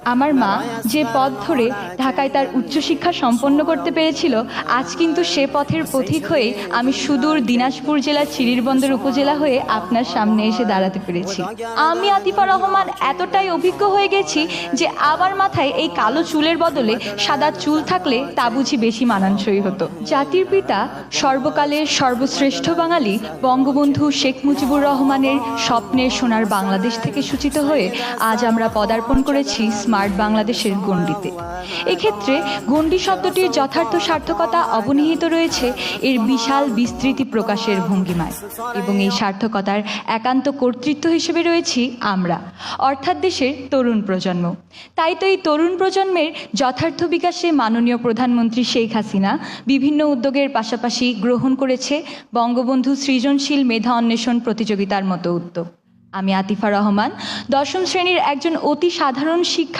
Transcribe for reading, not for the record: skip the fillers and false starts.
আমার মা যে পথ ধরে ঢাকায় তার উচ্চশিক্ষা সম্পন্ন করতে পেরেছিল, আজ কিন্তু সে পথের পথিক হয়ে আমি সুদূর দিনাজপুর জেলার চিরিরবন্দর উপজেলা হয়ে আপনার সামনে এসে দাঁড়াতে পেরেছি। আমি আতিফা রহমান এতটাই অভিজ্ঞ হয়ে গেছি যে আমার মাথায় এই কালো চুলের বদলে সাদা চুল থাকলে তা বুঝি বেশি মানানসই হতো। জাতির পিতা, সর্বকালের সর্বশ্রেষ্ঠ বাঙালি বঙ্গবন্ধু শেখ মুজিবুর রহমানের স্বপ্নের সোনার বাংলাদেশ থেকে সূচিত হয়ে আজ আমরা পদার্পণ করেছি স্মার্ট বাংলাদেশের গণ্ডিতে। এক্ষেত্রে গণ্ডি শব্দটির যথার্থ সার্থকতা অবনিহিত রয়েছে এর বিশাল বিস্তৃতি প্রকাশের ভঙ্গিমায়, এবং এই সার্থকতার একান্ত কর্তৃত্ব হিসেবে রয়েছি আমরা, অর্থাৎ দেশের তরুণ প্রজন্ম। তাই তো এই তরুণ প্রজন্মের যথার্থ বিকাশে মাননীয় প্রধানমন্ত্রী শেখ হাসিনা বিভিন্ন উদ্যোগের পাশাপাশি গ্রহণ করেছে বঙ্গবন্ধু সৃজনশীল মেধা অন্বেষণ প্রতিযোগিতার মতো উদ্যোগ। আমি আতিফা রহমান, দশম শ্রেণীর একজন অতি সাধারণ শিক্ষা